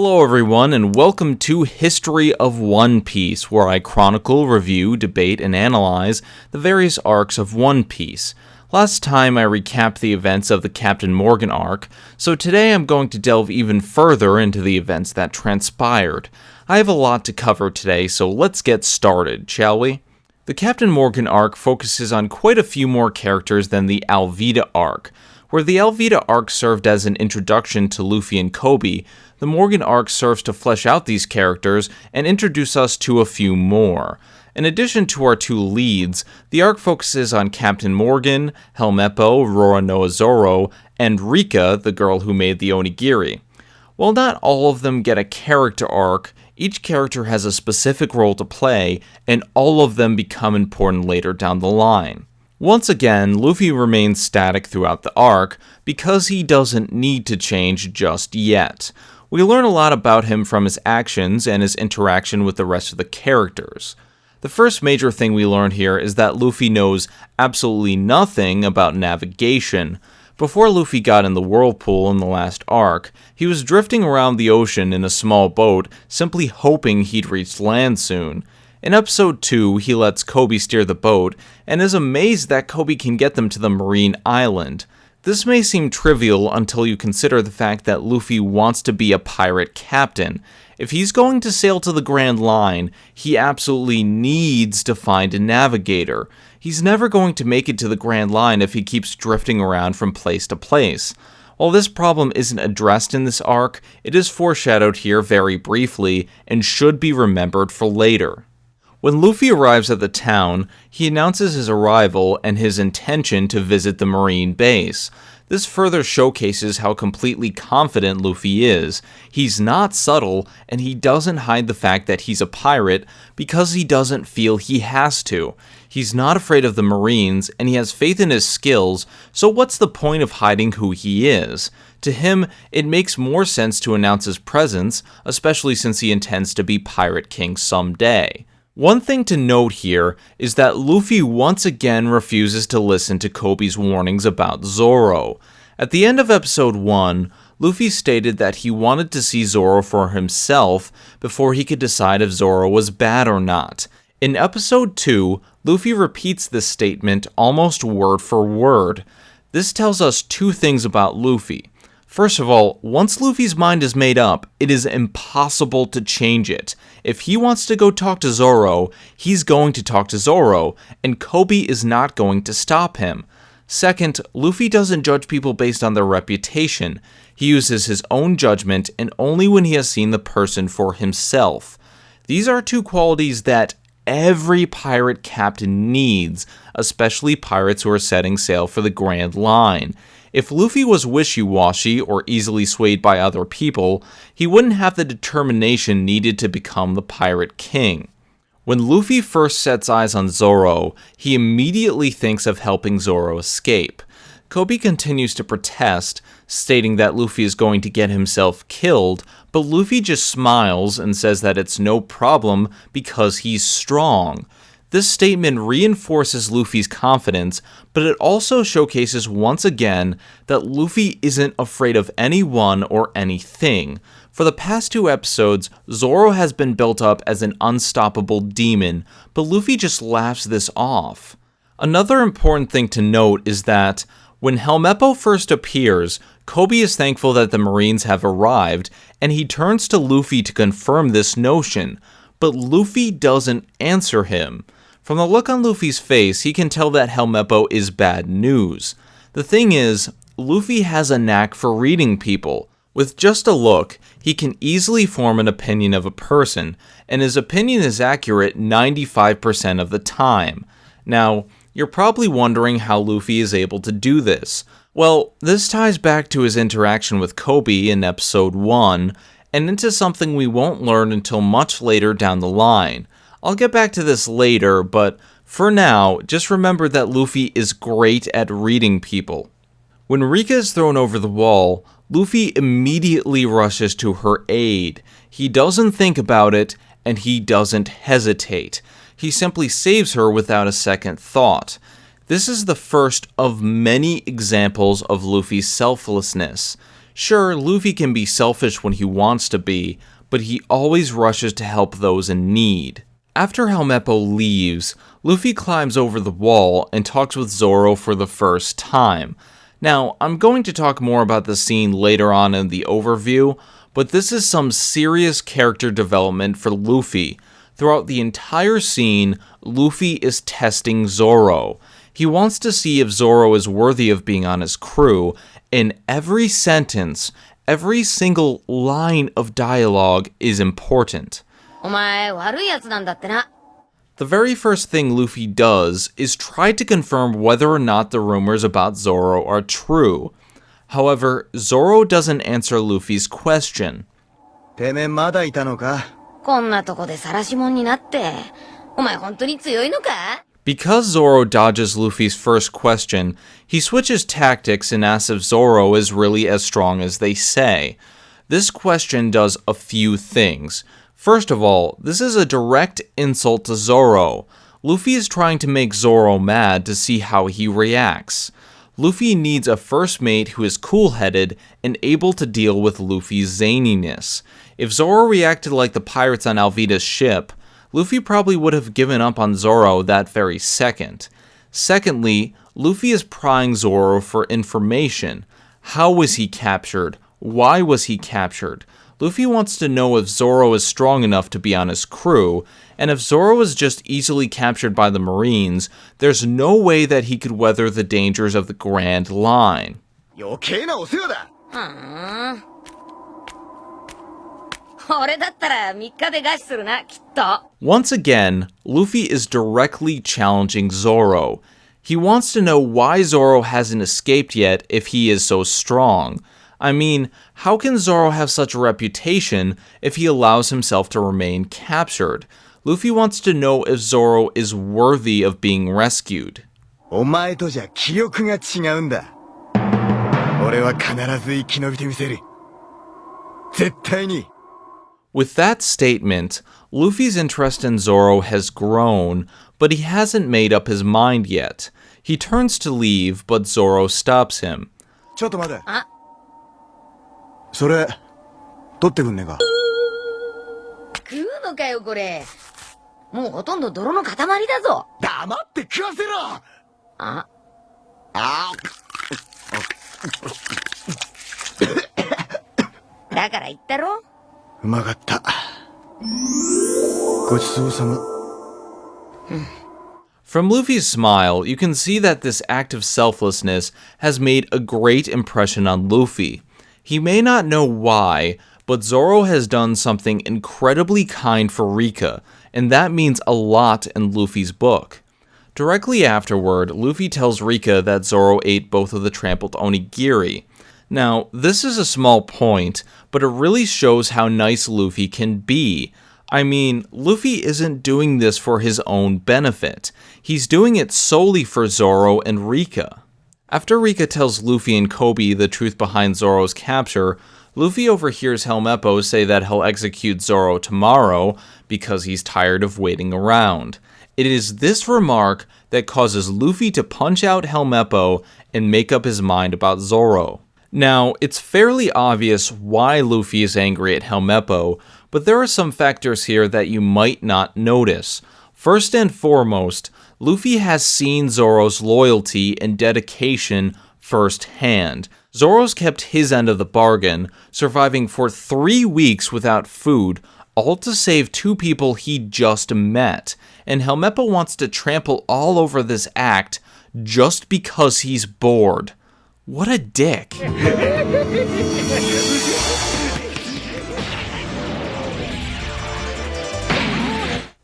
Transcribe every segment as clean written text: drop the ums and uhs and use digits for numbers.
Hello everyone, and welcome to History of One Piece, where I chronicle, review, debate, and analyze the various arcs of One Piece. Last time I recapped the events of the Captain Morgan arc, so today I'm going to delve even further into the events that transpired. I have a lot to cover today, so let's get started, shall we? The Captain Morgan arc focuses on quite a few more characters than the Alvida arc. Where the Alvida arc served as an introduction to Luffy and Koby, the Morgan arc serves to flesh out these characters and introduce us to a few more. In addition to our two leads, the arc focuses on Captain Morgan, Helmeppo, Roronoa Zoro, and Rika, the girl who made the onigiri. While not all of them get a character arc, each character has a specific role to play, and all of them become important later down the line. Once again, Luffy remains static throughout the arc because he doesn't need to change just yet. We learn a lot about him from his actions and his interaction with the rest of the characters. The first major thing we learn here is that Luffy knows absolutely nothing about navigation. Before Luffy got in the whirlpool in the last arc, he was drifting around the ocean in a small boat, simply hoping he'd reach land soon. In episode 2, he lets Koby steer the boat, and is amazed that Koby can get them to the marine island. This may seem trivial until you consider the fact that Luffy wants to be a pirate captain. If he's going to sail to the Grand Line, he absolutely needs to find a navigator. He's never going to make it to the Grand Line if he keeps drifting around from place to place. While this problem isn't addressed in this arc, it is foreshadowed here very briefly, and should be remembered for later. When Luffy arrives at the town, he announces his arrival and his intention to visit the marine base. This further showcases how completely confident Luffy is. He's not subtle, and he doesn't hide the fact that he's a pirate because he doesn't feel he has to. He's not afraid of the Marines, and he has faith in his skills, so what's the point of hiding who he is? To him, it makes more sense to announce his presence, especially since he intends to be Pirate King someday. One thing to note here is that Luffy once again refuses to listen to Koby's warnings about Zoro. At the end of episode 1, Luffy stated that he wanted to see Zoro for himself before he could decide if Zoro was bad or not. In episode 2, Luffy repeats this statement almost word for word. This tells us two things about Luffy. First of all, once Luffy's mind is made up, it is impossible to change it. If he wants to go talk to Zoro, he's going to talk to Zoro, and Koby is not going to stop him. Second, Luffy doesn't judge people based on their reputation. He uses his own judgment, and only when he has seen the person for himself. These are two qualities that every pirate captain needs, especially pirates who are setting sail for the Grand Line. If Luffy was wishy-washy or easily swayed by other people, he wouldn't have the determination needed to become the Pirate King. When Luffy first sets eyes on Zoro, he immediately thinks of helping Zoro escape. Koby continues to protest, stating that Luffy is going to get himself killed, but Luffy just smiles and says that it's no problem because he's strong. This statement reinforces Luffy's confidence, but it also showcases once again that Luffy isn't afraid of anyone or anything. For the past 2 episodes, Zoro has been built up as an unstoppable demon, but Luffy just laughs this off. Another important thing to note is that when Helmeppo first appears, Koby is thankful that the Marines have arrived, and he turns to Luffy to confirm this notion, but Luffy doesn't answer him. From the look on Luffy's face, he can tell that Helmeppo is bad news. The thing is, Luffy has a knack for reading people. With just a look, he can easily form an opinion of a person, and his opinion is accurate 95% of the time. Now, you're probably wondering how Luffy is able to do this. Well, this ties back to his interaction with Koby in episode 1, and into something we won't learn until much later down the line. I'll get back to this later, but for now, just remember that Luffy is great at reading people. When Rika is thrown over the wall, Luffy immediately rushes to her aid. He doesn't think about it, and he doesn't hesitate. He simply saves her without a second thought. This is the first of many examples of Luffy's selflessness. Sure, Luffy can be selfish when he wants to be, but he always rushes to help those in need. After Helmeppo leaves, Luffy climbs over the wall and talks with Zoro for the first time. Now, I'm going to talk more about the scene later on in the overview, but this is some serious character development for Luffy. Throughout the entire scene, Luffy is testing Zoro. He wants to see if Zoro is worthy of being on his crew, and every sentence, every single line of dialogue is important. The very first thing Luffy does is try to confirm whether or not the rumors about Zoro are true. However, Zoro doesn't answer Luffy's question. Because Zoro dodges Luffy's first question, he switches tactics and asks if Zoro is really as strong as they say. This question does a few things. First of all, this is a direct insult to Zoro. Luffy is trying to make Zoro mad to see how he reacts. Luffy needs a first mate who is cool-headed and able to deal with Luffy's zaniness. If Zoro reacted like the pirates on Alvida's ship, Luffy probably would have given up on Zoro that very second. Secondly, Luffy is prying Zoro for information. How was he captured? Why was he captured? Luffy wants to know if Zoro is strong enough to be on his crew, and if Zoro is just easily captured by the Marines, there's no way that he could weather the dangers of the Grand Line. Once again, Luffy is directly challenging Zoro. He wants to know why Zoro hasn't escaped yet if he is so strong. I mean, how can Zoro have such a reputation if he allows himself to remain captured? Luffy wants to know if Zoro is worthy of being rescued. With that statement, Luffy's interest in Zoro has grown, but he hasn't made up his mind yet. He turns to leave, but Zoro stops him. それ、取ってくんねえか。食うのかよこれ。もうほとんど泥の塊だぞ。黙って食わせろ。あ。だから言ったろ。うまかった。ごちそうさま。From Luffy's smile, you can see that this act of selflessness has made a great impression on Luffy. He may not know why, but Zoro has done something incredibly kind for Rika, and that means a lot in Luffy's book. Directly afterward, Luffy tells Rika that Zoro ate both of the trampled onigiri. Now, this is a small point, but it really shows how nice Luffy can be. I mean, Luffy isn't doing this for his own benefit. He's doing it solely for Zoro and Rika. After Rika tells Luffy and Kobe the truth behind Zoro's capture, Luffy overhears Helmeppo say that he'll execute Zoro tomorrow because he's tired of waiting around. It is this remark that causes Luffy to punch out Helmeppo and make up his mind about Zoro. Now, it's fairly obvious why Luffy is angry at Helmeppo, but there are some factors here that you might not notice. First and foremost, Luffy has seen Zoro's loyalty and dedication firsthand. Zoro's kept his end of the bargain, surviving for 3 weeks without food, all to save 2 people he just met, and Helmeppo wants to trample all over this act just because he's bored. What a dick.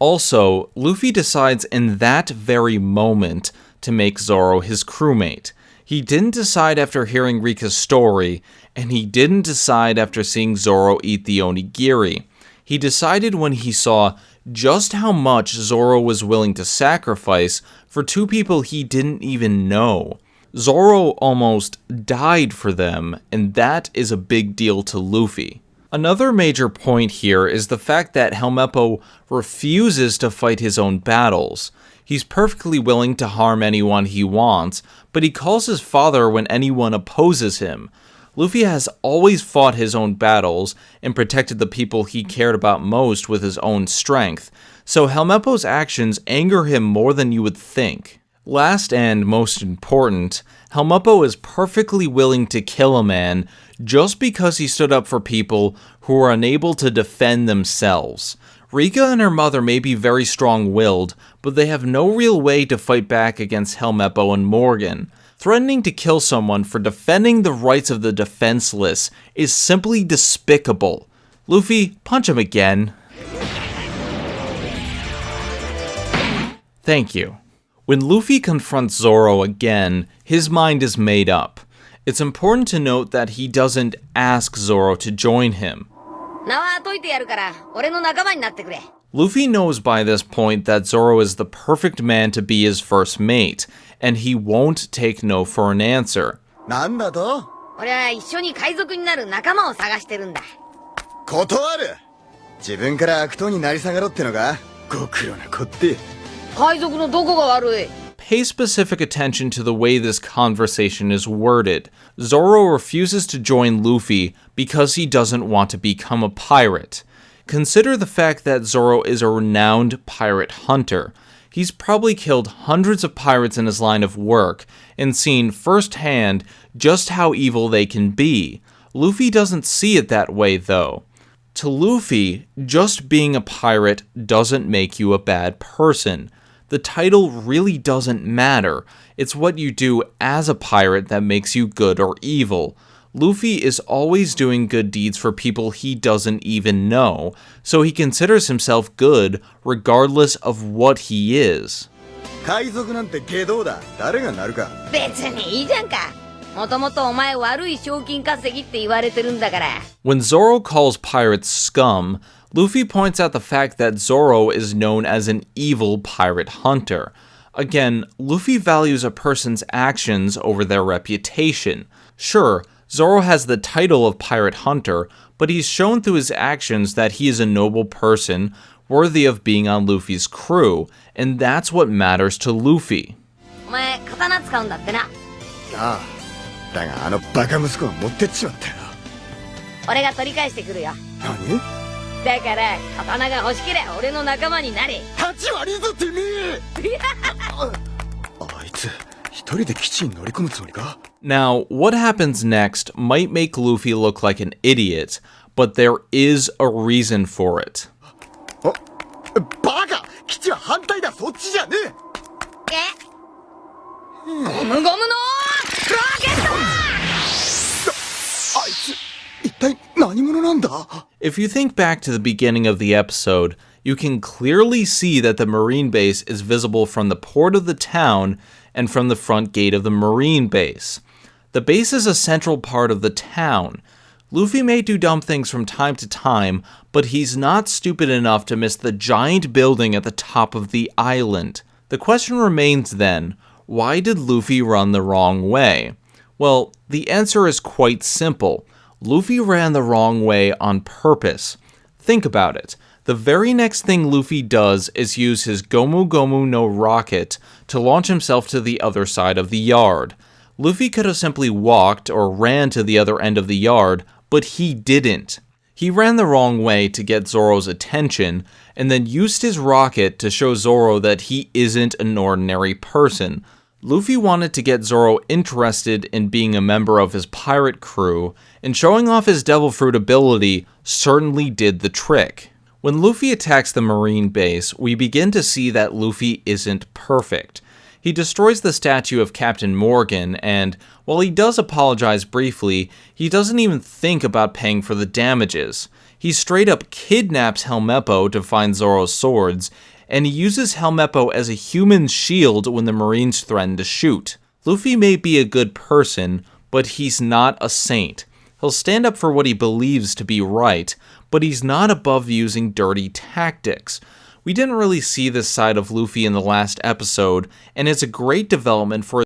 Also, Luffy decides in that very moment to make Zoro his crewmate. He didn't decide after hearing Rika's story, and he didn't decide after seeing Zoro eat the onigiri. He decided when he saw just how much Zoro was willing to sacrifice for 2 people he didn't even know. Zoro almost died for them, and that is a big deal to Luffy. Another major point here is the fact that Helmeppo refuses to fight his own battles. He's perfectly willing to harm anyone he wants, but he calls his father when anyone opposes him. Luffy has always fought his own battles and protected the people he cared about most with his own strength, so Helmeppo's actions anger him more than you would think. Last and most important, Helmeppo is perfectly willing to kill a man just because he stood up for people who were unable to defend themselves. Rika and her mother may be very strong-willed, but they have no real way to fight back against Helmeppo and Morgan. Threatening to kill someone for defending the rights of the defenseless is simply despicable. Luffy, punch him again. Thank you. When Luffy confronts Zoro again, his mind is made up. It's important to note that he doesn't ask Zoro to join him. Luffy knows by this point that Zoro is the perfect man to be his first mate, and he won't take no for an answer. なんだと俺は一緒に海賊になる仲間を探してるんだ。断る自分から悪党になり下がろってのかご苦労なこって。海賊のどこが悪い Pay specific attention to the way this conversation is worded. Zoro refuses to join Luffy because he doesn't want to become a pirate. Consider the fact that Zoro is a renowned pirate hunter. He's probably killed hundreds of pirates in his line of work and seen firsthand just how evil they can be. Luffy doesn't see it that way, though. To Luffy, just being a pirate doesn't make you a bad person. The title really doesn't matter. It's what you do as a pirate that makes you good or evil. Luffy is always doing good deeds for people he doesn't even know, so he considers himself good regardless of what he is. 海賊なんて下道だ誰がなるか別にいいじゃんか。もともとお前悪い賞金稼ぎって言われてるんだから。When Zoro calls pirates scum, Luffy points out the fact that Zoro is known as an evil pirate hunter. Again, Luffy values a person's actions over their reputation. Sure, Zoro has the title of pirate hunter, but he's shown through his actions that he is a noble person, worthy of being on Luffy's crew, and that's what matters to Luffy. お前刀使うんだってな。ああだがあのバカ息子は持ってっちまったよ俺が取り返してくるよ。何だから刀が欲しけりゃ俺の仲間になれ。立ち悪いぞてめえあいつ一人で基地に乗り込むつもりか Now, what happens next might make Luffy look like an idiot, but there is a reason for it. あバカ基地は反対だそっちじゃねゴムゴムのロケットあいつ一体何者なんだ If you think back to the beginning of the episode, you can clearly see that the marine base is visible from the port of the town and from the front gate of the marine base. The base is a central part of the town. Luffy may do dumb things from time to time, but he's not stupid enough to miss the giant building at the top of the island. The question remains then, why did Luffy run the wrong way? Well, the answer is quite simple. Luffy ran the wrong way on purpose. Think about it. The very next thing Luffy does is use his Gomu Gomu no rocket to launch himself to the other side of the yard. Luffy could have simply walked or ran to the other end of the yard, but he didn't. He ran the wrong way to get Zoro's attention, and then used his rocket to show Zoro that he isn't an ordinary person. Luffy wanted to get Zoro interested in being a member of his pirate crew, and showing off his Devil Fruit ability certainly did the trick. When Luffy attacks the marine base, we begin to see that Luffy isn't perfect. He destroys the statue of Captain Morgan, and while he does apologize briefly, he doesn't even think about paying for the damages. He straight up kidnaps Helmeppo to find Zoro's swords, and he uses Helmeppo as a human shield when the Marines threaten to shoot. Luffy may be a good person, but he's not a saint. He'll stand up for what he believes to be right, but he's not above using dirty tactics. We didn't really see this side of Luffy in the last episode, and it's a great development for